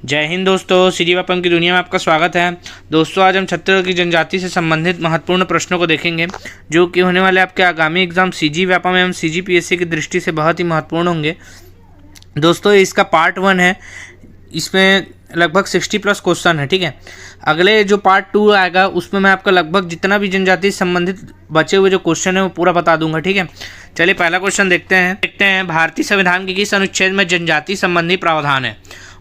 जय हिंद दोस्तों, सीजी वापम की दुनिया में आपका स्वागत है। दोस्तों, आज हम छत्तीसगढ़ की जनजाति से संबंधित महत्वपूर्ण प्रश्नों को देखेंगे जो कि होने वाले आपके आगामी एग्जाम सीजी वापम एवं सीजी पीएससी की दृष्टि से बहुत ही महत्वपूर्ण होंगे। दोस्तों, इसका पार्ट 1 है, इसमें लगभग 60+ क्वेश्चन है। ठीक है, अगले जो पार्ट 2 आएगा उसमें मैं आपका लगभग जितना भी जनजाति से संबंधित बचे हुए जो क्वेश्चन है वो पूरा बता दूंगा। ठीक है, चलिए पहला क्वेश्चन देखते हैं। भारतीय संविधान के किस अनुच्छेद में जनजाति संबंधी प्रावधान है?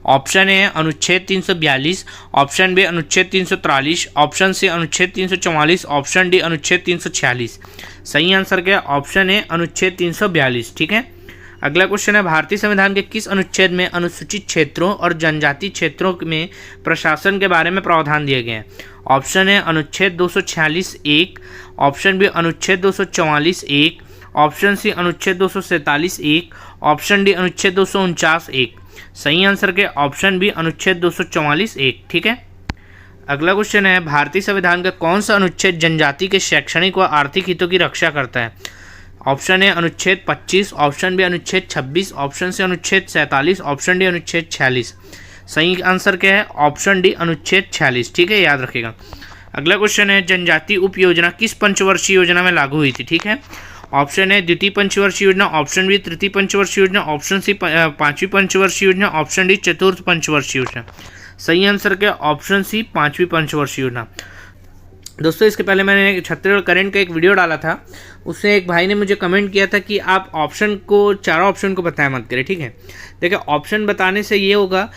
ऑप्शन ए अनुच्छेद 342, ऑप्शन बी अनुच्छेद 343, ऑप्शन सी अनुच्छेद 344, ऑप्शन डी अनुच्छेद 346। सही आंसर क्या है? ऑप्शन ए अनुच्छेद 342। ठीक है, अगला क्वेश्चन है, भारतीय संविधान के किस अनुच्छेद में अनुसूचित क्षेत्रों और जनजाति क्षेत्रों में प्रशासन के बारे में प्रावधान दिए गए हैं? ऑप्शन ए अनुच्छेद 246(1), ऑप्शन बी अनुच्छेद 244(1), ऑप्शन सी अनुच्छेद 247(1), ऑप्शन डी अनुच्छेद 249(1). सही आंसर के ऑप्शन बी अनुच्छेद 244(1). ठीक है, अगला क्वेश्चन है, भारतीय संविधान का कौन सा अनुच्छेद जनजाति के शैक्षणिक व आर्थिक हितों की रक्षा करता है? ऑप्शन ए अनुच्छेद 25, ऑप्शन बी अनुच्छेद 26, ऑप्शन सी अनुच्छेद 47, ऑप्शन डी अनुच्छेद 46। सही आंसर क्या है? ऑप्शन डी अनुच्छेद 46। ठीक है, याद रखिएगा। अगला क्वेश्चन है, जनजाति उप योजना किस पंचवर्षीय योजना में लागू हुई थी? ठीक है, ऑप्शन ए द्वितीय पंचवर्षीय योजना, ऑप्शन बी तृतीय पंचवर्षीय योजना, ऑप्शन सी पांचवी पंचवर्षीय योजना, ऑप्शन डी चतुर्थ पंचवर्षीय योजना। सही आंसर क्या? ऑप्शन सी पांचवी पंचवर्षीय योजना। दोस्तों, इसके पहले मैंने छत्तीसगढ़ करंट का एक वीडियो डाला था, उससे एक भाई ने मुझे कमेंट किया था कि आप चारों ऑप्शन को बताया मत करें। ठीक है, देखिए ऑप्शन बताने से ये होगा,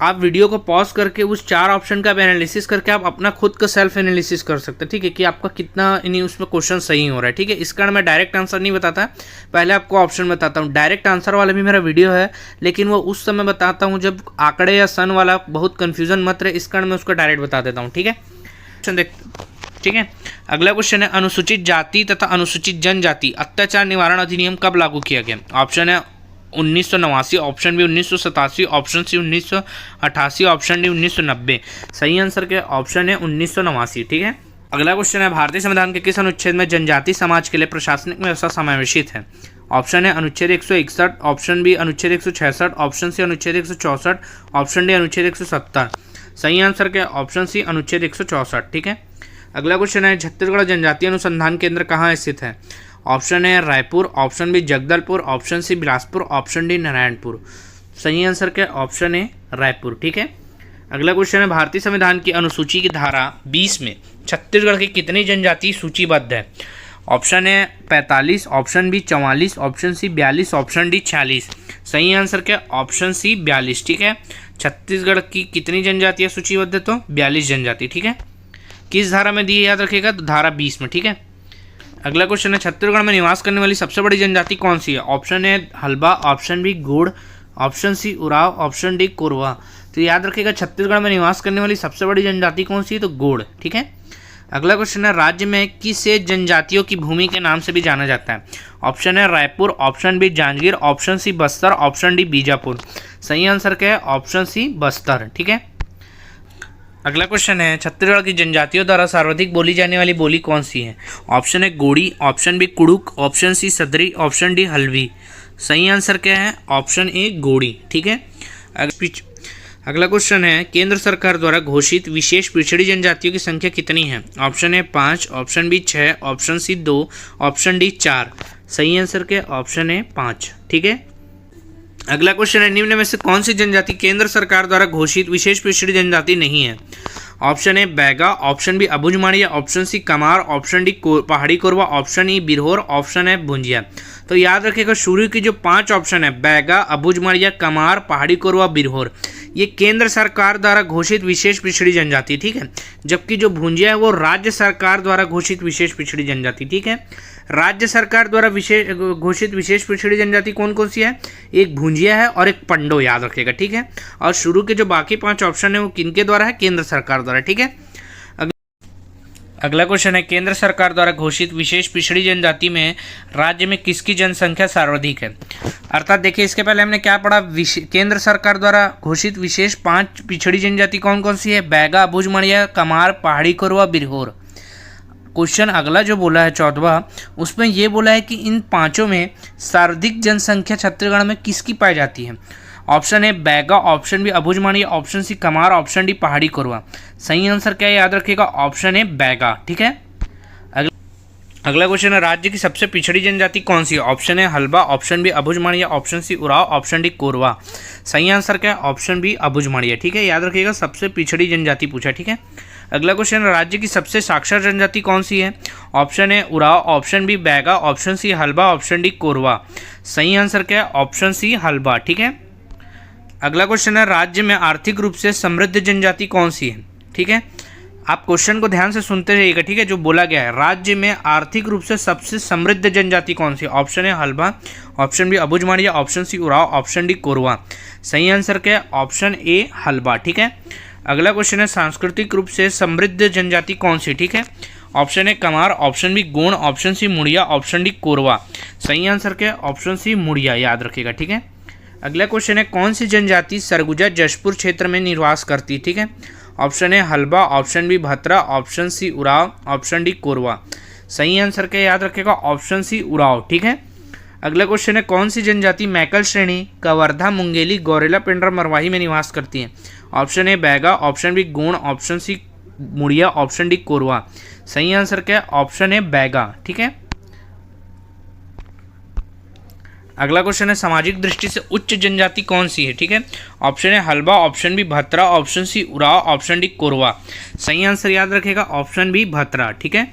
आप वीडियो को पॉज करके उस 4 ऑप्शन का एनालिसिस करके आप अपना खुद का सेल्फ एनालिसिस कर सकते हैं। ठीक है, कि आपका कितना उसमें क्वेश्चन सही हो रहा है। ठीक है, इस कारण मैं डायरेक्ट आंसर नहीं बताता, पहले आपको ऑप्शन बताता हूँ। डायरेक्ट आंसर वाला भी मेरा वीडियो है, लेकिन वो उस समय बताता हूँ जब आंकड़े या सन वाला बहुत कन्फ्यूजन मत रहे, इस कारण मैं उसको डायरेक्ट बता देता हूँ। ठीक है, ठीक है, अगला क्वेश्चन है, अनुसूचित जाति तथा अनुसूचित जनजाति अत्याचार निवारण अधिनियम कब लागू किया गया? ऑप्शन है 1989, option B 1987, option C 1988, option D 1990। सही आंसर क्या? ऑप्शन है 1989। ठीक है, अगला क्वेश्चन है, भारतीय संविधान के किस अनुच्छेद में जनजाति समाज के लिए प्रशासनिक व्यवस्था समावेशित है? ऑप्शन है अनुच्छेद 161, ऑप्शन बी अनुच्छेद 166, ऑप्शन सी अनुच्छेद 164, ऑप्शन डी अनुच्छेद 170। सही आंसर क्या? ऑप्शन सी अनुच्छेद 164। ठीक है, अगला क्वेश्चन है, छत्तीसगढ़ जनजातीय अनुसंधान केंद्र कहाँ स्थित है? ऑप्शन है Raipur, option B Jagdalpur, option C Bilaspur, option D Narayanpur. सही आंसर क्या? Option A Raipur. ठीक है, अगला क्वेश्चन है, भारतीय संविधान की अनुसूची की धारा 20 में छत्तीसगढ़ की कितनी जनजाति सूचीबद्ध है? ऑप्शन है 45, option B 44, option C 42, option D 46। सही आंसर क्या? Option C 42। ठीक है, छत्तीसगढ़ की कितनी जनजातियाँ सूचीबद्ध है? तो 42 जनजाति। ठीक है, किस धारा में दी है याद रखिएगा? तो धारा 20 में। ठीक है, अगला क्वेश्चन है, छत्तीसगढ़ में निवास करने वाली सबसे बड़ी जनजाति कौन सी है? Option A Halba, option B Gond, option C Oraon, option D Korwa. तो याद रखिएगा, छत्तीसगढ़ में निवास करने वाली सबसे बड़ी जनजाति कौन सी है? तो गोड़। ठीक है, अगला क्वेश्चन है, राज्य में किसे जनजातियों की भूमि के नाम से भी जाना जाता है? ऑप्शन है Raipur, option B Janjgir, option C Bastar, option D Bijapur. सही आंसर क्या है? Option C Bastar. ठीक है, अगला क्वेश्चन है, छत्तीसगढ़ की जनजातियों द्वारा सर्वाधिक बोली जाने वाली बोली कौन सी है? Option A Gondi, option B Kurukh, option C Sadri, option D हल्वी। सही आंसर क्या है? ऑप्शन ए गोड़ी। ठीक है, अगला क्वेश्चन है, केंद्र सरकार द्वारा घोषित विशेष पिछड़ी जनजातियों की संख्या कितनी है? Option A 5, option B 6, option C 2, option D 4। सही आंसर क्या? Option A 5। ठीक है, अगला क्वेश्चन है, निम्न में से कौन सी जनजाति केंद्र सरकार द्वारा घोषित विशेष पिछड़ी जनजाति नहीं है? Option A Baiga, option B Abujhmaria, option C Kamar, option D पहाड़ी Korwa, option E Birhor, option है भुंजिया। तो याद रखिएगा, शुरू की जो 5 ऑप्शन है, बैगा, अबुझमाड़िया, कमार, पहाड़ी कोरवा, बिरहोर, ये केंद्र सरकार द्वारा घोषित विशेष पिछड़ी जनजाति। ठीक है, जबकि जो भुंजिया है वो राज्य सरकार द्वारा घोषित विशेष पिछड़ी जनजाति। ठीक है, राज्य सरकार द्वारा घोषित विशेष पिछड़ी जनजाति कौन कौन सी है? एक भुंजिया है और एक पंडो, याद रखिएगा। ठीक है, और शुरू के जो बाकी 5 ऑप्शन है वो किनके द्वारा है? केंद्र सरकार द्वारा। ठीक है, अगला क्वेश्चन है, केंद्र सरकार द्वारा घोषित विशेष पिछड़ी जनजाति में राज्य में किसकी जनसंख्या सर्वाधिक है? अर्थात देखिए, इसके पहले हमने क्या पढ़ा, केंद्र सरकार द्वारा घोषित विशेष 5 पिछड़ी जनजाति कौन कौन सी है? बैगा, अबुझमाड़िया, कमार, पहाड़ी कोरवा, बिरहोर। क्वेश्चन अगला जो बोला है 14वां, उसमें ये बोला है कि इन 5 में सर्वाधिक जनसंख्या छत्तीसगढ़ में किसकी पाई जाती है? Option A Baiga, option B Abujhmaria, option C Kamar, option D पहाड़ी कोरवा। सही आंसर क्या है याद रखिएगा, ऑप्शन ए बैगा। ठीक है, अगला क्वेश्चन है राज्य की सबसे पिछड़ी जनजाति कौन सी है? Option A Halba, option B Abujhmaria, option C Oraon, option D Korwa. सही आंसर क्या है, ऑप्शन बी अबुझमाड़िया। ठीक है, याद रखिएगा सबसे पिछड़ी जनजाति पूछा। ठीक है, अगला क्वेश्चन है राज्य की सबसे साक्षर जनजाति कौन सी है? Option A Oraon, option B Baiga, option C Halba, option D Korwa. सही आंसर क्या है, ऑप्शन सी हल्बा। ठीक है, अगला क्वेश्चन है राज्य में आर्थिक रूप से समृद्ध जनजाति कौन सी है? ठीक है, आप क्वेश्चन को ध्यान से सुनते रहिएगा। ठीक है, जो बोला गया है राज्य में आर्थिक रूप से सबसे समृद्ध जनजाति कौन सी है? Option A Halba, option B Abujhmaria, option C Oraon, option D Korwa. सही आंसर क्या है, ऑप्शन ए हल्बा। ठीक है, अगला क्वेश्चन है सांस्कृतिक रूप से समृद्ध जनजाति कौन सी? ठीक है, option A Kamar, option B Gond, option C Muria, option D Korwa. सही आंसर क्या है, ऑप्शन सी मुड़िया। याद रखिएगा। ठीक है, अगला क्वेश्चन है कौन सी जनजाति सरगुजा जशपुर क्षेत्र में निवास करती है? ठीक है, option A Halba, option B Bhatra, option C Oraon, option D Korwa. सही आंसर क्या याद रखेगा, ऑप्शन सी उराव। ठीक है, अगला क्वेश्चन है कौन सी जनजाति मैकल श्रेणी कवर्धा मुंगेली गौरेला पिंडर मरवाही में निवास करती है? Option A Baiga, option B Gond, option C Muria, option D Korwa. सही आंसर क्या है, ऑप्शन ए बैगा। ठीक है, अगला क्वेश्चन है सामाजिक दृष्टि से उच्च जनजाति कौन सी है? ठीक है, ऑप्शन है Halba, option B Bhatra, option C Oraon, option D Korwa. सही आंसर याद रखेगा, ऑप्शन बी भत्रा। ठीक है,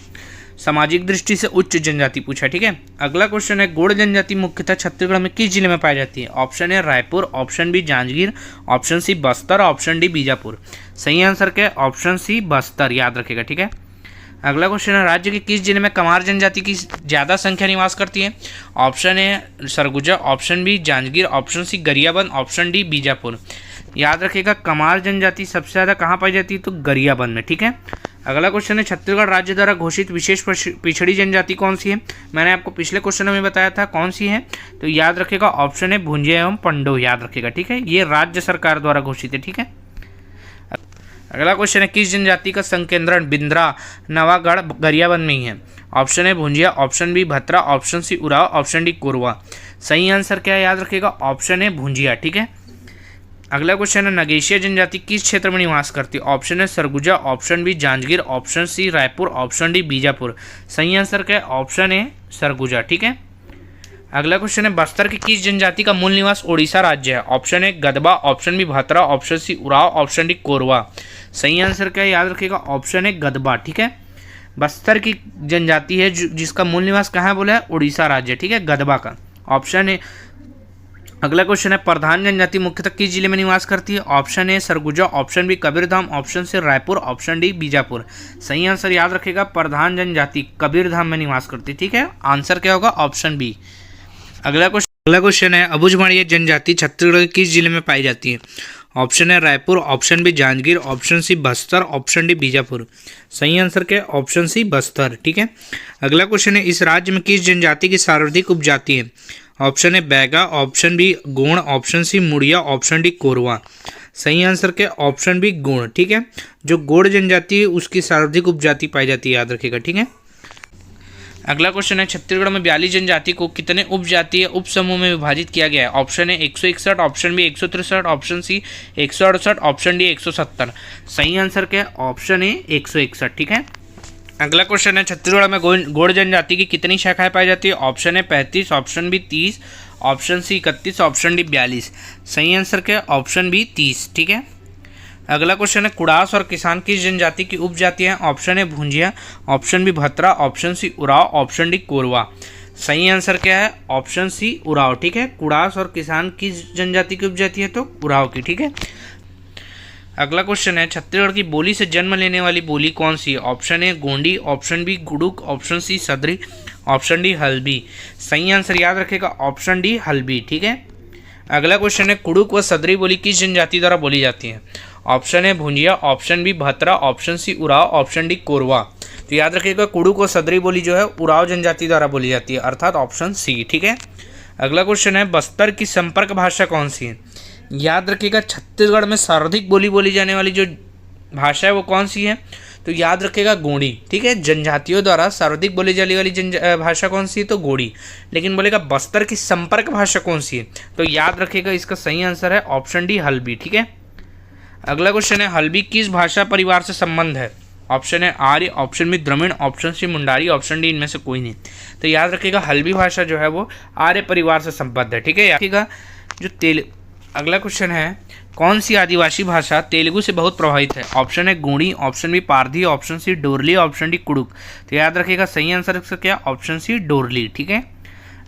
सामाजिक दृष्टि से उच्च जनजाति पूछा। ठीक है, अगला क्वेश्चन है गोंड जनजाति मुख्यतः छत्तीसगढ़ में किस जिले में पाई जाती है? ऑप्शन है Raipur, option B Janjgir, option C Bastar, option D Bijapur. सही आंसर क्या है, ऑप्शन सी बस्तर। याद रखेगा। ठीक है, अगला क्वेश्चन है राज्य के किस जिले में कमार जनजाति की ज़्यादा संख्या निवास करती है? Option A Surguja, option B Janjgir, option C Gariaband, option D Bijapur. याद रखिएगा कमार जनजाति सबसे ज़्यादा कहाँ पाई जाती है? तो गरियाबंद में। ठीक है, अगला क्वेश्चन है छत्तीसगढ़ राज्य द्वारा घोषित विशेष पिछड़ी जनजाति कौन सी है? मैंने आपको पिछले क्वेश्चन में बताया था कौन सी है, तो याद रखिएगा ऑप्शन है भुंजिया एवं पंडो। याद रखिएगा। ठीक है, ये राज्य सरकार द्वारा घोषित है। ठीक है, अगला क्वेश्चन है किस जनजाति का संकेंद्रण बिंद्रा नवागढ़ गरियाबंद में ही है? ऑप्शन है Bhunjia, option B Bhatra, option C Oraon, option D Korwa. सही आंसर क्या है? याद रखिएगा ऑप्शन है भुंजिया। ठीक है, अगला क्वेश्चन है नगेशिया जनजाति किस क्षेत्र में निवास करती है? ऑप्शन है Surguja, option B Janjgir, option C Raipur, option D Bijapur. सही आंसर क्या है? ऑप्शन है सरगुजा। ठीक है, अगला क्वेश्चन है बस्तर की किस जनजाति का मूल निवास ओडिशा राज्य है? Option A Gadaba, option B Bhatra, option C Oraon, option D Korwa. सही आंसर क्या है? याद रखिएगा ऑप्शन है गदबा। ठीक है, बस्तर की जनजाति है जिसका मूल निवास कहाँ है बोला है? उड़ीसा राज्य। ठीक है, गदबा का ऑप्शन है। अगला क्वेश्चन है प्रधान जनजाति मुख्यतः किस जिले में निवास करती है? Option A Surguja, option B Kabirdham, option C Raipur, option D Bijapur. सही आंसर याद रखिएगा प्रधान जनजाति कबीरधाम में निवास करती है। ठीक है, आंसर क्या होगा? Option B. अगला क्वेश्चन है अबुझमाड़िया जनजाति छत्तीसगढ़ के किस जिले में पाई जाती है? ऑप्शन है Raipur, option B Janjgir, option C Bastar, option D Bijapur. सही आंसर क्या है? Option C Bastar. ठीक है, अगला क्वेश्चन है इस राज्य में किस जनजाति की सर्वाधिक उपजाति है? ऑप्शन है Baiga, option B Gond, option C Muria, option D Korwa. सही आंसर क्या? Option B Gond. ठीक है, जो गोंड जनजाति है उसकी सर्वाधिक उपजाति पाई जाती है। याद रखिएगा। ठीक है, अगला क्वेश्चन है छत्तीसगढ़ में 42 जनजाति को कितने उपजातीय उप समूह में विभाजित किया गया है? ऑप्शन है 161, option B 163, option C 168, option D 170। सही आंसर क्या है? Option A 161। ठीक है, अगला क्वेश्चन है छत्तीसगढ़ में गोंड जनजाति की कितनी शाखाएं पाई जाती है? ऑप्शन है 35, option B 30, option C 31, option D 42। सही आंसर क्या है? Option B 30। ठीक है, अगला क्वेश्चन है कुड़ास और किसान किस जनजाति की उपजाति है? ऑप्शन है Bhunjia, option B Bhatra, option C Oraon, option D Korwa. सही आंसर क्या है? Option C Oraon. ठीक है, कुड़ास और किसान किस जनजाति की उपजाति है? तो उराव की। ठीक है, अगला क्वेश्चन है छत्तीसगढ़ की बोली से जन्म लेने वाली बोली कौन सी है? Option A Gondi, option B Kurukh, option C Sadri, option D Halbi. सही आंसर याद रखेगा ऑप्शन डी हल्बी। ठीक है, अगला क्वेश्चन है कुडुक व सदरी बोली किस जनजाति द्वारा बोली जाती है? ऑप्शन है Bhunjia, option B Bhatra, option C Oraon, option D Korwa. तो याद रखिएगा कुडुक व सदरी बोली जो है उराव जनजाति द्वारा बोली जाती है, अर्थात ऑप्शन सी। ठीक है, अगला क्वेश्चन है बस्तर की संपर्क भाषा कौन सी है? याद रखिएगा छत्तीसगढ़ में सर्वाधिक बोली जाने वाली जो भाषा है वो कौन सी है? तो याद रखेगा गोंडी, ठीक है। जनजातियों द्वारा सर्वाधिक बोली जाने वाली भाषा कौन सी है, तो गोंडी। लेकिन बोलेगा बस्तर की संपर्क भाषा कौन सी है, तो याद रखेगा इसका सही आंसर है ऑप्शन डी हल्बी, ठीक है। अगला क्वेश्चन है हल्बी किस भाषा परिवार से संबंध है, option A Arya, option B Dravid, option C Mundari, option D इनमें से कोई नहीं। तो याद रखिएगा हल्बी भाषा जो है वो आर्य परिवार से संबद्ध है, ठीक है। रखिएगा जो अगला क्वेश्चन है कौन सी आदिवासी भाषा तेलुगु से बहुत प्रभावित है, ऑप्शन है Gondi, option B Pardhi, option C Dorli, option D Kurukh. तो याद रखिएगा सही आंसर क्या, ऑप्शन सी डोरली, ठीक है।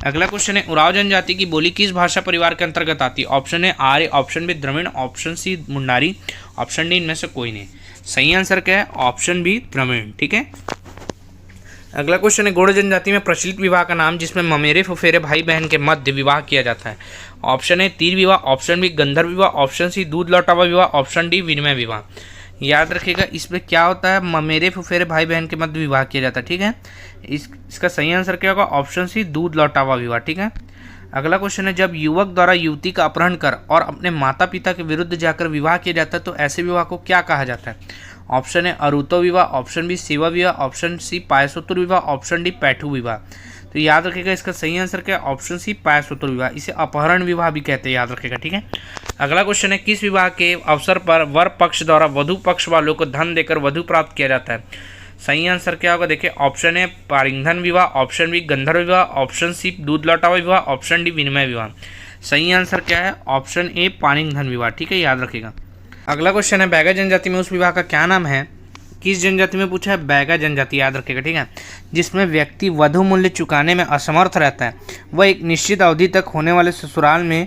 अगला क्वेश्चन है उराव जनजाति की बोली किस भाषा परिवार के अंतर्गत आती है, option A Arya, option B Dravid, option C Mundari, option D इनमें से कोई नहीं। सही आंसर क्या है, ऑप्शन बी द्रविड़, ठीक है। अगला क्वेश्चन है गौड़ जनजाति में प्रचलित विवाह का नाम जिसमें ममेरे फुफेरे भाई बहन के मध्य विवाह किया जाता है, ऑप्शन है तीर विवाह, ऑप्शन बी गंधर्व विवाह, ऑप्शन सी दूध लौटावा विवाह, ऑप्शन डी विनिमय विवाह। याद रखिएगा इसमें क्या होता है, ममेरे फुफेरे भाई बहन के मध्य विवाह किया जाता है, ठीक है। इसका सही आंसर क्या होगा, ऑप्शन सी दूध लौटावा विवाह, ठीक है। अगला क्वेश्चन है जब युवक द्वारा युवती का अपहरण कर और अपने माता पिता के विरुद्ध जाकर विवाह किया जाता है तो ऐसे विवाह को क्या कहा जाता है, ऑप्शन है अरुतो विवाह, ऑप्शन बी सेवा विवाह, ऑप्शन सी पायसोत्तर विवाह, ऑप्शन डी पैठू विवाह। तो याद रखिएगा इसका सही आंसर क्या है, ऑप्शन सी पायसोत्तर विवाह, इसे अपहरण विवाह भी कहते हैं, याद रखिएगा, ठीक है। अगला क्वेश्चन है किस विवाह के अवसर पर वर पक्ष द्वारा वधु पक्ष वालों को धन देकर वधु प्राप्त किया जाता है, सही आंसर क्या होगा, देखिए ऑप्शन है पारिंधन विवाह, ऑप्शन बी गंधर्व विवाह, ऑप्शन सी दूध लौटावा विवाह, ऑप्शन डी विनिमय विवाह। सही आंसर क्या है, ऑप्शन ए पारिंधन विवाह, ठीक है, याद रखिएगा। अगला क्वेश्चन है बैगा जनजाति में उस विवाह का क्या नाम है, किस जनजाति में पूछा है, बैगा जनजाति, याद रखिएगा, ठीक है। जिसमें व्यक्ति वधु मूल्य चुकाने में असमर्थ रहता है, वह एक निश्चित अवधि तक होने वाले ससुराल में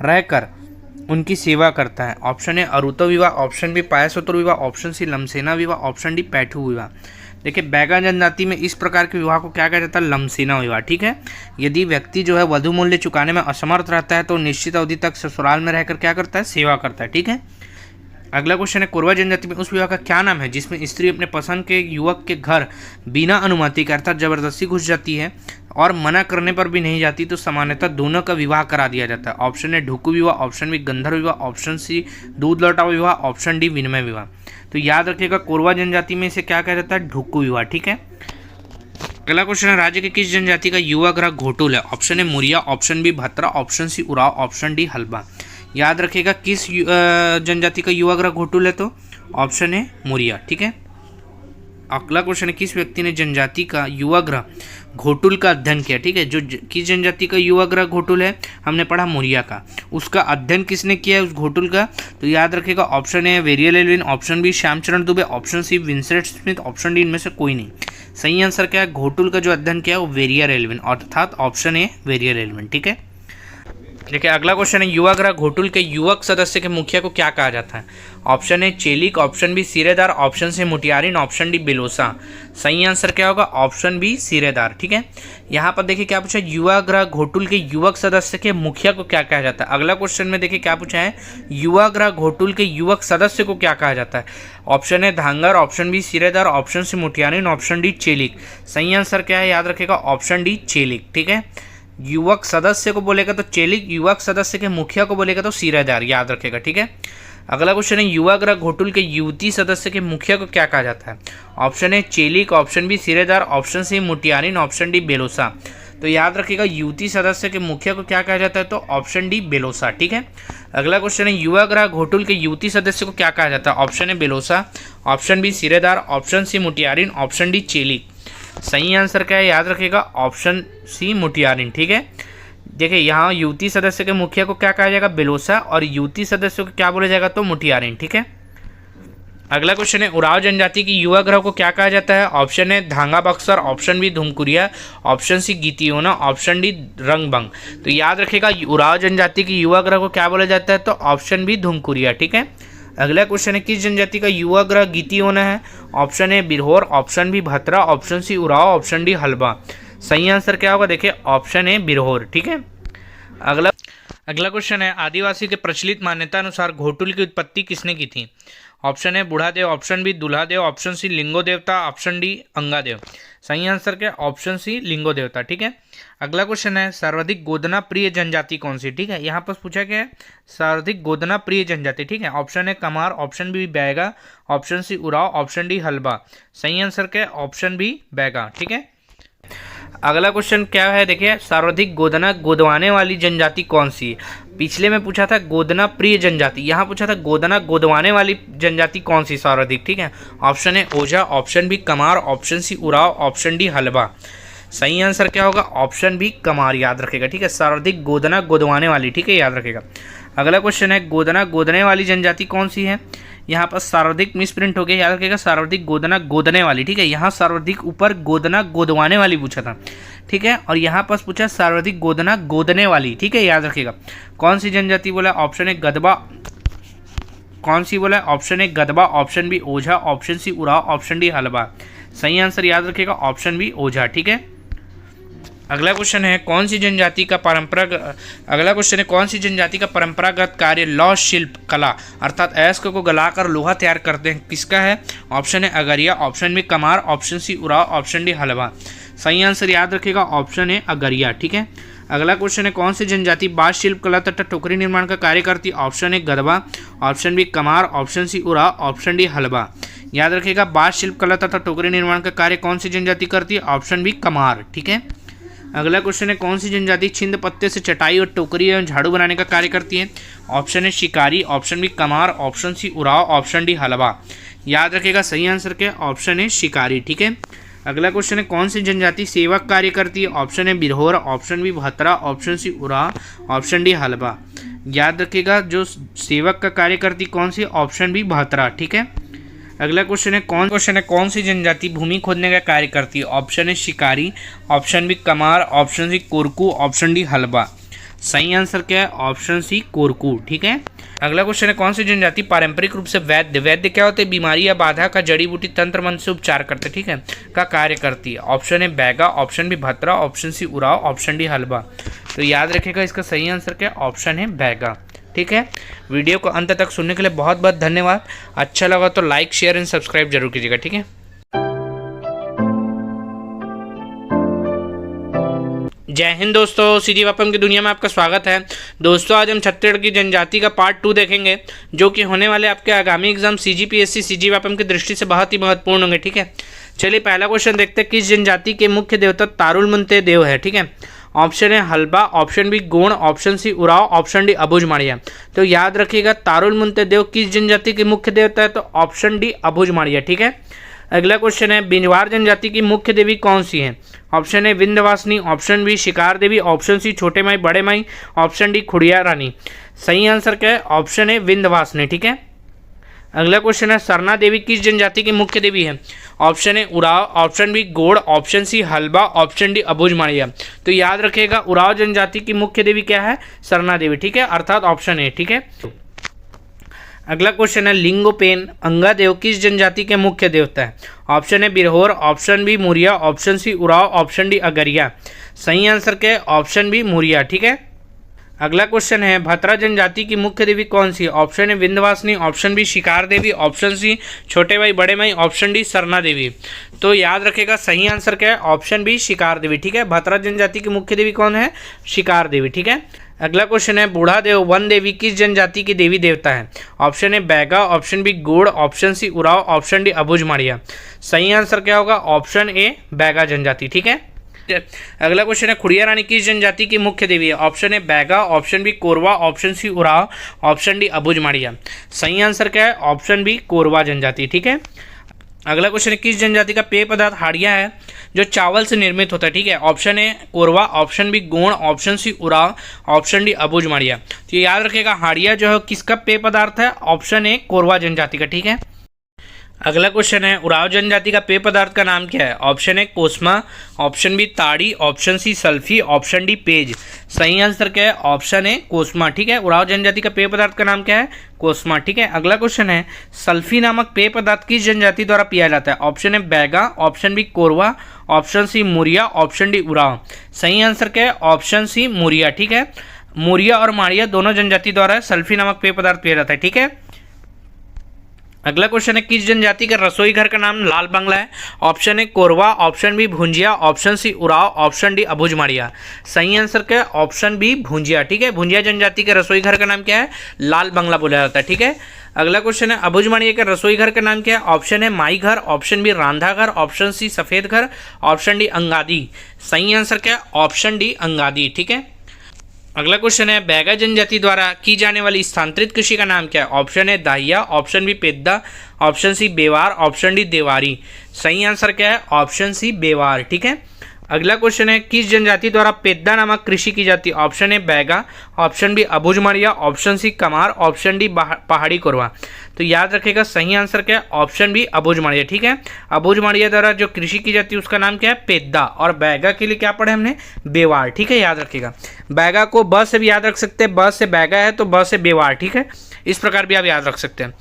रहकर उनकी सेवा करता है, ऑप्शन है अरुतो विवाह, ऑप्शन बी पायसोत्तर विवाह, ऑप्शन सी लमसेना विवाह, ऑप्शन डी पैठू विवाह। देखिए बैगा जनजाति में इस प्रकार के विवाह को क्या कहा जाता है, लमसेना विवाह, ठीक है। यदि व्यक्ति जो है वधु मूल्य चुकाने में असमर्थ रहता है तो निश्चित अवधि तक ससुराल में रहकर क्या करता है, सेवा करता है, ठीक है। अगला क्वेश्चन है कोरवा जनजाति में उस विवाह का क्या नाम है जिसमें स्त्री अपने पसंद के युवक के घर बिना अनुमति के अर्थात जबरदस्ती घुस जाती है और मना करने पर भी नहीं जाती, तो सामान्यतः दोनों का विवाह करा दिया जाता है, ऑप्शन है ढुकू विवाह, ऑप्शन बी गंधर्व विवाह, ऑप्शन सी दूध लौटावा विवाह, ऑप्शन डी विनिमय विवाह। तो याद रखिएगा कोरवा जनजाति में इसे क्या कहा जाता है, ढुकू विवाह, ठीक है। अगला क्वेश्चन है राज्य के किस जनजाति का युवा ग्रह घोटुल है, ऑप्शन है Muria, option B Bhatra, option C Oraon, option D Halba. याद रखिएगा किस जनजाति का युवा ग्रह घोटुल है, तो ऑप्शन है मुरिया, ठीक है। अगला क्वेश्चन है किस व्यक्ति ने जनजाति का युवा ग्रह घोटुल का अध्ययन किया, ठीक है। जो किस जनजाति का युवा ग्रह घोटुल है, हमने पढ़ा मुरिया का, उसका अध्ययन किसने किया है उस घोटुल का, तो याद रखिएगा option A Verrier Elwin, option B Shyamcharan Dube, option C Vincent Smith, option D इनमें से कोई नहीं। सही आंसर क्या है, घोटुल का जो अध्ययन किया है वो वेरियर एल्विन, अर्थात ऑप्शन ए वेरियर एल्विन, ठीक है। देखिए अगला क्वेश्चन है युवा ग्रह घोटुल के युवक सदस्य के मुखिया को क्या कहा जाता है, option A Chelik, option B Siredar, option से मुटियारिन, ऑप्शन डी बेलोसा। सही आंसर क्या होगा, ऑप्शन बी सिरेदार, ठीक है। यहाँ पर देखिए क्या पूछा है, युवा ग्रह घोटुल के युवक सदस्य के मुखिया को क्या कहा जाता है। अगला क्वेश्चन में देखिए क्या पूछा है, युवा ग्रह घोटुल के युवक सदस्य को क्या कहा जाता है, ऑप्शन है धांगर, ऑप्शन बी सिरेदार, ऑप्शन से मुटियारिन, ऑप्शन डी चेलिक। सही आंसर क्या है, याद रखिएगा ऑप्शन डी चेलिक, ठीक है। युवक सदस्य को बोलेगा तो चेलिक, युवक सदस्य के मुखिया को बोलेगा तो सिरेदार, याद रखेगा, ठीक है। अगला क्वेश्चन है युवा ग्रह घोटुल के युवती सदस्य के मुखिया को क्या कहा जाता है, option A Chelik, option B Siredar, option C Mutiyarin, option D Belosa. तो याद रखिएगा युवती सदस्य के मुखिया को क्या कहा जाता है, तो ऑप्शन डी बेलोसा, ठीक है। अगला क्वेश्चन है युवा ग्रह घोटुल के युवती सदस्य को क्या कहा जाता है, option A Belosa, option B Siredar, option C Mutiyarin, option D Chelik. सही आंसर क्या है, याद रखिएगा ऑप्शन सी मुटियारिन, ठीक है। देखिए यहाँ युवती सदस्य के मुखिया को क्या कहा जाएगा, बेलोसा, और युवती सदस्य को क्या बोला जाएगा, तो मुटियारिन, ठीक है। अगला क्वेश्चन है उराव जनजाति की युवा ग्रह को क्या कहा जाता है, option A Dhanga Baskar, option B Dhumkuria, option C Gitiyona, option D Rangbang. तो याद रखिएगा उराव जनजाति की युवा ग्रह को क्या बोला जाता है, तो ऑप्शन बी धुमकुरिया, ठीक है। अगला क्वेश्चन है किस जनजाति का युवा ग्रह गीतियोना है, ऑप्शन है Birhor, option B Bhatra, option C Oraon, option D Halba. सही आंसर क्या होगा, देखिए ऑप्शन है बिरहोर, ठीक है। अगला क्वेश्चन है, आदिवासी के प्रचलित मान्यता अनुसार घोटुल की उत्पत्ति किसने की थी? Option A Budhadev, option B Dulhadev, option C Lingo Devta, option D अंगादेव। सही आंसर क्या? ऑप्शन सी लिंगो देवता। ठीक है। अगला क्वेश्चन है, सर्वाधिक गोदना प्रिय जनजाति कौन सी? ठीक है, यहाँ पर पूछा गया है सर्वाधिक गोदना प्रिय जनजाति। ठीक है, option A Kamar, option B Baiga, option C Oraon, option D Halba. सही आंसर क्या? Option B Baiga. ठीक है। अगला क्वेश्चन क्या है, देखिए, सर्वाधिक गोदना गोदवाने वाली जनजाति कौन सी? पिछले में पूछा था गोदना प्रिय जनजाति, यहाँ पूछा था गोदना गोदवाने वाली जनजाति कौन सी सर्वाधिक? ठीक है, option A Ojha, option B Kamar, option C Oraon, option D Halba. सही आंसर क्या होगा? ऑप्शन बी कमार, याद रखेगा। ठीक है, सर्वाधिक गोदना गोदवाने वाली। ठीक है, याद रखेगा। अगला क्वेश्चन है, गोदना गोदने वाली जनजाति कौन सी है? यहाँ पर सर्वाधिक मिसप्रिंट हो गया, याद रखेगा, सर्वाधिक गोदना गोदने वाली। ठीक है, यहाँ सर्वाधिक ऊपर गोदना गोदवाने वाली पूछा था। ठीक है, और यहाँ पर पूछा सर्वाधिक गोदना गोदने वाली। ठीक है, याद रखेगा। कौन सी जनजाति बोला? ऑप्शन ए गदबा, कौन सी बोला? Option A Gadaba, option B Ojha, option C Oraon, option D Halba. सही आंसर याद रखेगा, ऑप्शन बी ओझा। ठीक है। अगला क्वेश्चन है, कौन सी जनजाति का परंपरागत कार्य लौह शिल्प कला अर्थात अयस्क को गलाकर लोहा तैयार करते हैं, किसका है? Option A Agaria, option B Kamar, option C Oraon, option D Halba. सही आंसर याद रखेगा, ऑप्शन है अगरिया। ठीक है। अगला क्वेश्चन है, कौन सी जनजाति बाँस शिल्प कला तथा टोकरी निर्माण का कार्य करती है? Option A Gadaba, option B Kamar, option C Oraon, option D Halba. याद रखेगा, बाँस शिल्प कला तथा टोकरी निर्माण का कार्य कौन सी जनजाति करती है? Option B Kamar. ठीक है। अगला क्वेश्चन है, कौन सी जनजाति छिंद पत्ते से चटाई और टोकरी एवं झाड़ू बनाने का कार्य करती है? ऑप्शन है शिकारी, option B Kamar, option C Oraon, option D Halba. याद रखेगा, सही आंसर क्या? ऑप्शन है शिकारी। ठीक है। अगला क्वेश्चन है, कौन सी जनजाति सेवक कार्य करती है? ऑप्शन है Birhor, option B Bhatra, option C Oraon, option D Halba. याद रखेगा, जो सेवक का कार्य करती कौन सी? ऑप्शन बी भतरा। ठीक है। अगला क्वेश्चन है, कौन सी जनजाति भूमि खोदने का कार्य करती है? ऑप्शन है शिकारी, option B Kamar, option C Korku, option D Halba. सही आंसर क्या है? Option C Korku. ठीक है। अगला क्वेश्चन है, कौन सी जनजाति पारंपरिक रूप से वैद्य क्या होते हैं? बीमारी या बाधा का जड़ी बूटी तंत्र मंत्र से उपचार करते, ठीक है, का कार्य करती है? ऑप्शन है Baiga, option B Bhatra, option C Oraon, option D Halba. तो याद रखेगा, इसका सही आंसर क्या? ऑप्शन है बैगा। ठीक है। वीडियो को अंत तक सुनने के लिए बहुत बहुत धन्यवाद। अच्छा लगा तो लाइक, शेयर एंड सब्सक्राइब जरूर कीजिएगा। ठीक है। जय हिंद दोस्तों, सीजी वापम की दुनिया में आपका स्वागत है। दोस्तों, आज हम छत्तीसगढ़ की जनजाति का पार्ट 2 देखेंगे, जो कि होने वाले आपके आगामी एग्जाम CGPSC सीजी वापम की दृष्टि से बहुत ही महत्वपूर्ण होंगे। ठीक है। चलिए पहला क्वेश्चन देखते हैं, किस जनजाति के मुख्य देवता तारुल मुंते देव है? ठीक है। Option A Halba, option B Gond, option C Oraon, option D Abujhmaria. तो याद रखिएगा, तारुल मुंते देव किस जनजाति के मुख्य देवता है? तो ऑप्शन डी अबुझ माड़िया। ठीक है। अगला क्वेश्चन है, बिंजवार जनजाति की मुख्य देवी कौन सी है? Option A Vindhyavasini, option B Shikar Devi, option C छोटे माई बड़े माई, ऑप्शन डी खुड़िया रानी। सही आंसर क्या है? Option A Vindhyavasini. ठीक है। अगला क्वेश्चन है, सरना देवी किस जनजाति की मुख्य देवी है? Option A Oraon, option B Gond, option C Halba, option D Abujhmaria. तो याद रखिएगा, उराव जनजाति की मुख्य देवी क्या है? सरना देवी। ठीक है, अर्थात ऑप्शन ए। ठीक है। अगला क्वेश्चन है, लिंगोपेन अंगादेव किस जनजाति के मुख्य देवता है? Option A Birhor, option B Muria, option C Oraon, option D Agaria. सही आंसर क्या है? Option B Muria. ठीक है। अगला क्वेश्चन है, भतरा जनजाति की मुख्य देवी कौन सी है? Option A Vindhyavasini, option B Shikar Devi, option C छोटे भाई बड़े माई, ऑप्शन डी सरना देवी। तो याद रखेगा, सही आंसर क्या है? ऑप्शन बी शिकार देवी। ठीक है। भतरा जनजाति की मुख्य देवी कौन है? शिकार देवी। ठीक है। अगला क्वेश्चन है, बूढ़ा देव वन देवी किस जनजाति की देवी देवता है? Option A Baiga, option B Gond, option C Oraon, option D Abujhmaria. सही आंसर क्या होगा? ऑप्शन ए बैगा जनजाति। ठीक है। अगला क्वेश्चन है, खुड़िया रानी किस जनजाति की मुख्य देवी है? Option A Baiga, option B Korwa, option C Oraon, option D Abujhmaria. सही आंसर क्या है? ऑप्शन बी कोरवा जनजाति। ठीक है। अगला क्वेश्चन है, किस जनजाति का पेय पदार्थ हाड़िया है जो चावल से निर्मित होता है? ठीक है। Option A Korwa, option B Gond, option C Oraon, option D Abujhmaria. तो ये याद रखेगा, हाड़िया जो है किसका पेय पदार्थ है? ऑप्शन ए कोरवा जनजाति का। ठीक है। अगला क्वेश्चन है, उराव जनजाति का पेय पदार्थ का नाम क्या है? Option A Kosma, option B toddy, option C sulfi, option D pej. सही आंसर क्या है? Option A Kosma. ठीक है। उराव जनजाति का पेय पदार्थ का नाम क्या है? कोस्मा। ठीक है। अगला क्वेश्चन है, सल्फी नामक पेय पदार्थ किस जनजाति द्वारा पिया जाता है? Option A Baiga, option B Korwa, option C Muria, option D Oraon. सही आंसर क्या है? Option C Muria. ठीक है। मुरिया और माड़िया दोनों जनजाति द्वारा सल्फी नामक पेय पदार्थ पिया जाता है। ठीक है। अगला क्वेश्चन है, किस जनजाति का रसोई घर का नाम लाल बंगला है? Option A Korwa, option B Bhunjia, option C Oraon, option D Abujhmaria. सही आंसर क्या है? Option B Bhunjia. ठीक है। भुंजिया जनजाति के रसोई घर का नाम क्या है? लाल बंगला बोला जाता है। ठीक है। अगला क्वेश्चन है, अबुझमाड़िया के रसोई घर का नाम क्या है? ऑप्शन है माई घर, ऑप्शन बी रांधा घर, ऑप्शन सी सफेद घर, ऑप्शन डी अंगादी। सही आंसर क्या है? Option D Angadi. ठीक है। अगला क्वेश्चन है, बैगा जनजाति द्वारा की जाने वाली स्थानांतरित कृषि का नाम क्या है? Option A Dahiya, option B Pedda, option C Bewar, option D Dewari. सही आंसर क्या है? Option C Bewar. ठीक है। अगला क्वेश्चन है, किस जनजाति द्वारा पेद्दा नामक कृषि की जाती है? Option A Baiga, option B Abujhmaria, option C Kamar, option D पहाड़ी कोरवा। तो याद रखेगा सही आंसर क्या है? Option B Abujhmaria. ठीक है। अबुझमाड़िया द्वारा जो कृषि की जाती है उसका नाम क्या है? पेद्दा। और बैगा के लिए क्या पढ़े हमने? बेवार। ठीक है। याद रखेगा। बैगा को ब से भी याद रख सकते हैं, ब से बैगा है तो ब से बेवार। ठीक है। इस प्रकार भी आप याद रख सकते हैं।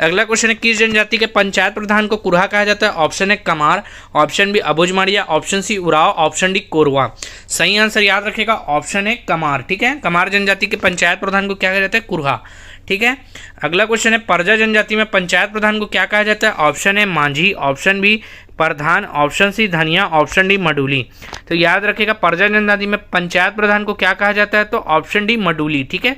अगला क्वेश्चन है, किस जनजाति के पंचायत प्रधान को कुरहा कहा जाता है? ऑप्शन है Kamar, option B Abujhmaria, option C Oraon, option D Korwa. सही आंसर याद रखेगा ऑप्शन है कमार। ठीक है। कमार जनजाति के पंचायत प्रधान को क्या कहा जाता है? कुरहा। ठीक है। अगला क्वेश्चन है, परजा जनजाति में पंचायत प्रधान को क्या कहा जाता है? ऑप्शन है मांझी, ऑप्शन बी प्रधान, ऑप्शन सी धनिया, ऑप्शन डी मडूली। तो याद रखेगा परजा जनजाति में पंचायत प्रधान को क्या कहा जाता है? तो ऑप्शन डी मडूली। ठीक है।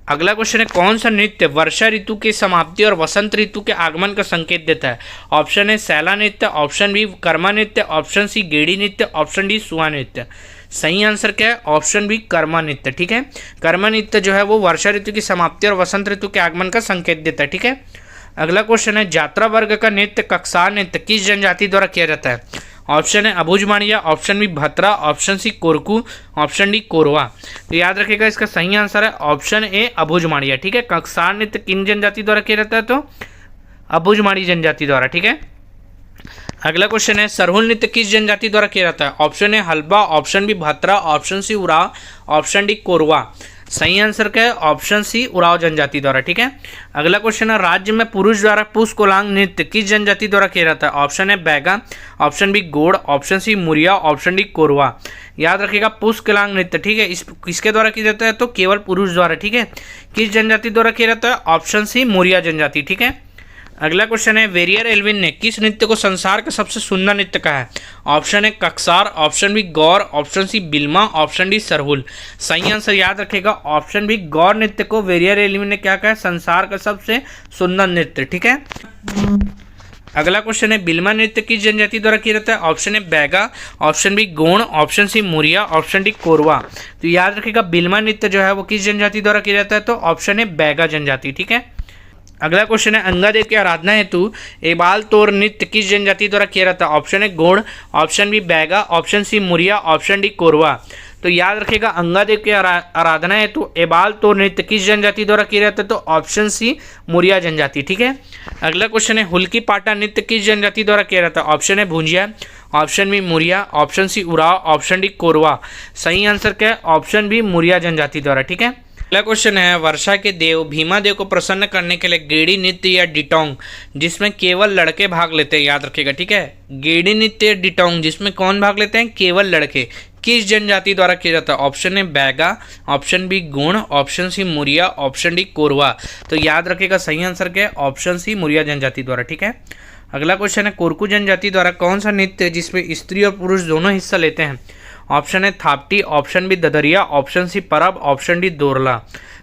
अगला क्वेश्चन है, कौन सा नृत्य वर्षा ऋतु की समाप्ति और वसंत ऋतु के आगमन का संकेत देता है? ऑप्शन है सैला नृत्य, ऑप्शन बी कर्मा नृत्य, ऑप्शन सी गेड़ी नृत्य, ऑप्शन डी सुआ नृत्य। सही आंसर क्या है? ऑप्शन बी कर्मा नृत्य। ठीक है। कर्मा नृत्य जो है वो वर्षा ऋतु की समाप्ति और वसंत ऋतु के आगमन का संकेत देता है। ठीक है। अगला क्वेश्चन है, जात्रा वर्ग का नृत्य कक्सार नृत्य किस जनजाति द्वारा किया जाता है? ऑप्शन है Abujhmaria, option B Bhatra, option C Korku, option D Korwa. तो याद रखिएगा इसका सही आंसर है ऑप्शन ए अबुझमाड़िया। ठीक है। कक्सार नृत्य किन जनजाति द्वारा किया जाता है? तो अबुझमाड़ी जनजाति द्वारा। ठीक है। अगला क्वेश्चन है, सरहुल नृत्य किस जनजाति द्वारा किया जाता है? ऑप्शन है Halba, option B Bhatra, option C Oraon, option D Korwa. सही आंसर क्या है? ऑप्शन सी उराव जनजाति द्वारा। ठीक है। अगला क्वेश्चन है, राज्य में पुरुष द्वारा पुष्प कोलांग नृत्य किस जनजाति द्वारा किया जाता है? ऑप्शन है Baiga, option B Gond, option C Muria, option D Korwa. याद रखिएगा पुष्प कोलांग नृत्य। ठीक है। इस किसके द्वारा किया जाता है? तो केवल पुरुष द्वारा। ठीक है। किस जनजाति द्वारा किया जाता है? ऑप्शन सी मुरिया जनजाति। ठीक है। अगला क्वेश्चन है, वेरियर एल्विन ने किस नृत्य को संसार का सबसे सुंदर नृत्य कहा है? Option A Kaksar, option B Gaur, option C Bilma, option D Sarhul. सही आंसर याद रखेगा ऑप्शन बी गौर नृत्य को वेरियर एल्विन ने क्या कहा है? संसार का सबसे सुंदर नृत्य। ठीक है। अगला क्वेश्चन है, बिल्मा नृत्य किस जनजाति द्वारा किया जाता है? ऑप्शन है Baiga, option B Gond, option C Muria, option D Korwa. तो याद रखेगा बिल्मा नृत्य जो है वो किस जनजाति द्वारा किया जाता है? तो ऑप्शन है बैगा जनजाति। ठीक है। अगला क्वेश्चन है, अंगादेव की आराधना हेतु एबाल तोर नृत्य किस जनजाति द्वारा किया जाता है? ऑप्शन है Gond, option B Baiga, option C Muria, option D Korwa. तो याद रखिएगा अंगादेव की आराधना हेतु एबाल तोर नृत्य किस जनजाति द्वारा किया जाता है? तो ऑप्शन सी मुरिया जनजाति। ठीक है। अगला क्वेश्चन है, हुल्की पाटा नृत्य किस जनजाति द्वारा किया जाता है? ऑप्शन है Bhunjia, option B Muria, option C Oraon, option D Korwa. सही आंसर क्या है? ऑप्शन बी मुरिया जनजाति द्वारा। ठीक है। अगला क्वेश्चन है, वर्षा के देव भीमा देव को प्रसन्न करने के लिए गेड़ी नृत्य या डिटोंग जिसमें केवल लड़के भाग लेते हैं, याद रखिएगा। ठीक है। गेड़ी नृत्य या डिटोंग जिसमें कौन भाग लेते हैं? केवल लड़के, किस जनजाति द्वारा किया जाता है? ऑप्शन है Baiga, option B Gond, option C Muria, option D Korwa. तो याद रखिएगा सही आंसर क्या है? ऑप्शन सी मुरिया जनजाति द्वारा। ठीक है। अगला क्वेश्चन है, कोरकू जनजाति द्वारा कौन सा नृत्य जिसमें स्त्री और पुरुष दोनों हिस्सा लेते हैं? ऑप्शन है Thapti, option B Dadaria, option C Parab, option D दोरला।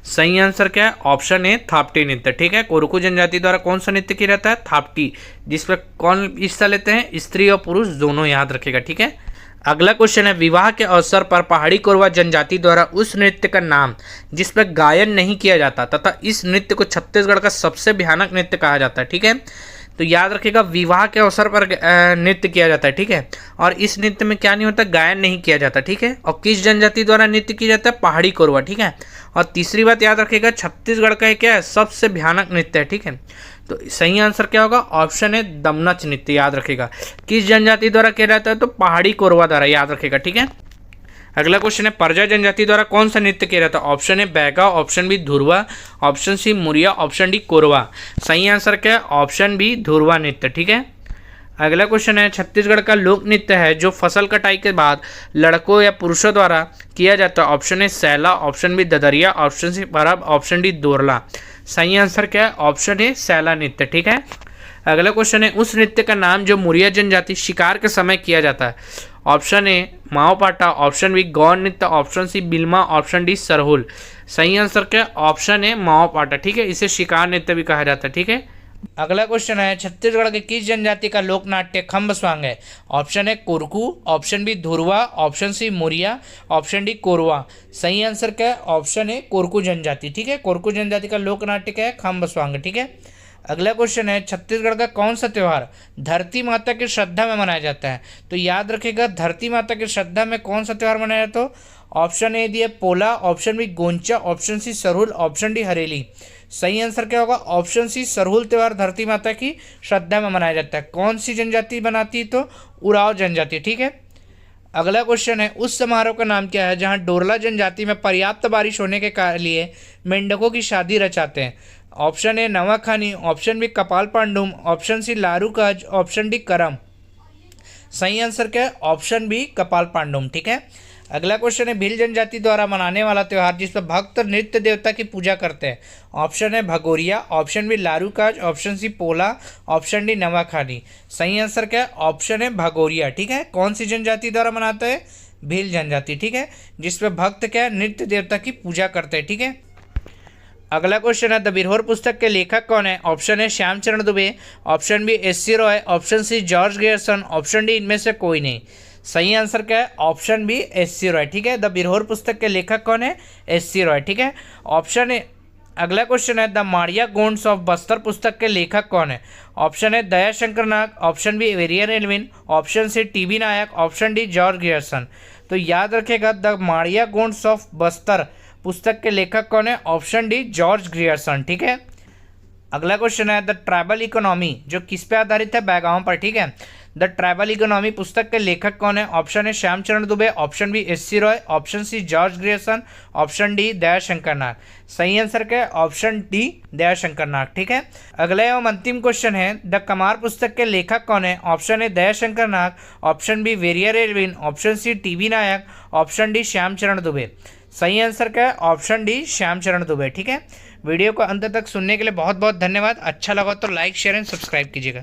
सही आंसर क्या है? ऑप्शन ए थापटी नृत्य। ठीक है। कोरकू जनजाति द्वारा कौन सा नृत्य किया जाता है? थापटी, जिसमें कौन हिस्सा लेते हैं? स्त्री और पुरुष दोनों, याद रखेगा। ठीक है। अगला क्वेश्चन है, विवाह के अवसर पर पहाड़ी कोरवा जनजाति द्वारा उस नृत्य का नाम जिस पर गायन नहीं किया जाता तथा इस नृत्य को छत्तीसगढ़ का सबसे भयानक नृत्य कहा जाता है। ठीक है। तो याद रखिएगा विवाह के अवसर पर नृत्य किया जाता है। ठीक है। और इस नृत्य में क्या नहीं होता? गायन नहीं किया जाता। ठीक है। और किस जनजाति द्वारा नृत्य किया जाता है? पहाड़ी कोरवा। ठीक है। और तीसरी बात याद रखिएगा छत्तीसगढ़ का क्या है? सबसे भयानक नृत्य है। ठीक है। तो सही आंसर क्या होगा? ऑप्शन है दमनच नृत्य, याद रखिएगा। किस जनजाति द्वारा किया जाता है? तो पहाड़ी कोरवा द्वारा, याद रखिएगा। ठीक है। अगला क्वेश्चन है, परजा जनजाति द्वारा कौन सा नृत्य किया जाता है? ऑप्शन है Baiga, option B Dhurwa, option C Muria, option D Korwa. सही आंसर क्या है? ऑप्शन बी धुरवा नृत्य। ठीक है। अगला क्वेश्चन है, छत्तीसगढ़ का लोक नृत्य है जो फसल कटाई के बाद लड़कों या पुरुषों द्वारा किया जाता है। Option A Saila, option B Dadaria, option C Parab, option D दोरला। सही आंसर क्या है? ऑप्शन ए सैला नृत्य। ठीक है। अगला क्वेश्चन है, उस नृत्य का नाम जो मुरिया जनजाति शिकार के समय किया जाता है। Option A Maopata, option B Gaur नृत्य, option C Bilma, option D Sarhul. सही आंसर क्या है? Option A Maopata. ठीक है, इसे शिकार नृत्य भी कहा जाता है। ठीक है। अगला क्वेश्चन है, छत्तीसगढ़ की किस जनजाति का लोक नाट्य खम्ब स्वांग है। Option A Kurku, option B Dhurwa, option C Muria, option D Korwa. सही आंसर क्या है? ऑप्शन है कोरकू जनजाति। ठीक है, कोरकू जनजाति का लोक नाट्य क्या है? खम्ब स्वांग। ठीक है। अगला क्वेश्चन है, छत्तीसगढ़ का कौन सा त्यौहार धरती माता की श्रद्धा में मनाया जाता है। तो याद रखिएगा, धरती माता की श्रद्धा में कौन सा त्यौहार मनाया जाता है। तो ऑप्शन ए दिए Pola, option B Goncha, option C Sarhul, option D Hareli. सही आंसर क्या होगा? ऑप्शन सी सरहुल त्यौहार धरती माता की श्रद्धा में मनाया जाता है। कौन सी जनजाति बनाती है? तो उराव जनजाति। ठीक है। अगला क्वेश्चन है, उस समारोह का नाम क्या है जहां डोरला जनजाति में पर्याप्त बारिश होने के लिए मेंढकों की शादी रचाते हैं। Option A Nawakhani, option B Kapal Pandum, option C Larukaj, option D Karam. सही आंसर क्या है? Option B Kapal Pandum. ठीक है। अगला क्वेश्चन है, भील जनजाति द्वारा मनाने वाला त्यौहार जिस पर भक्त नृत्य देवता की पूजा करते हैं। Option A Bhagoria, option B Larukaj, option C Pola, option D Nawakhani. सही आंसर क्या है? Option A Bhagoria. ठीक है। कौन सी जनजाति द्वारा मनाते हैं? भील जनजाति। ठीक है, जिस पर भक्त क्या है? नृत्य देवता की पूजा करते हैं। ठीक है। अगला क्वेश्चन है, द बिरहोर पुस्तक के लेखक कौन है। ऑप्शन है Shyamcharan Dube, option B S C. Roy, option C George Grierson, option D इनमें से कोई नहीं। सही आंसर क्या है? Option B S C. रॉय। ठीक है। द बिरहोर पुस्तक के लेखक कौन है? एस.सी. रॉय। ठीक है। ऑप्शन है। अगला क्वेश्चन है, द मारिया गोंड्स ऑफ बस्तर पुस्तक के लेखक कौन है। ऑप्शन है Dayashankar Nag, option B Verrier Elwin, option C T B. नायक, ऑप्शन डी जॉर्ज ग्रियर्सन। तो याद रखेगा, द मारिया गोंड्स ऑफ बस्तर पुस्तक के लेखक कौन है? Option D George Grierson. ठीक है। अगला क्वेश्चन है, द ट्राइबल इकोनॉमी जो किस पे आधारित है? बैगाओं पर। ठीक है। द ट्राइबल इकोनॉमी पुस्तक के लेखक कौन है? ऑप्शन है Shyamcharan Dube, option B S C. Roy, option C George Grierson, option D Dayashankar Nag. सही आंसर क्या है? Option D Dayashankar Nag. ठीक है। अगला एवं अंतिम क्वेश्चन है, द कमार पुस्तक के लेखक कौन है? ऑप्शन है Dayashankar Nag, option B Verrier Elwin, option C T B. नायक, ऑप्शन डी श्यामचरण दुबे। सही आंसर क्या है? Option D Shyamcharan Dube. ठीक है। वीडियो को अंत तक सुनने के लिए बहुत बहुत धन्यवाद। अच्छा लगा तो लाइक शेयर एंड सब्सक्राइब कीजिएगा।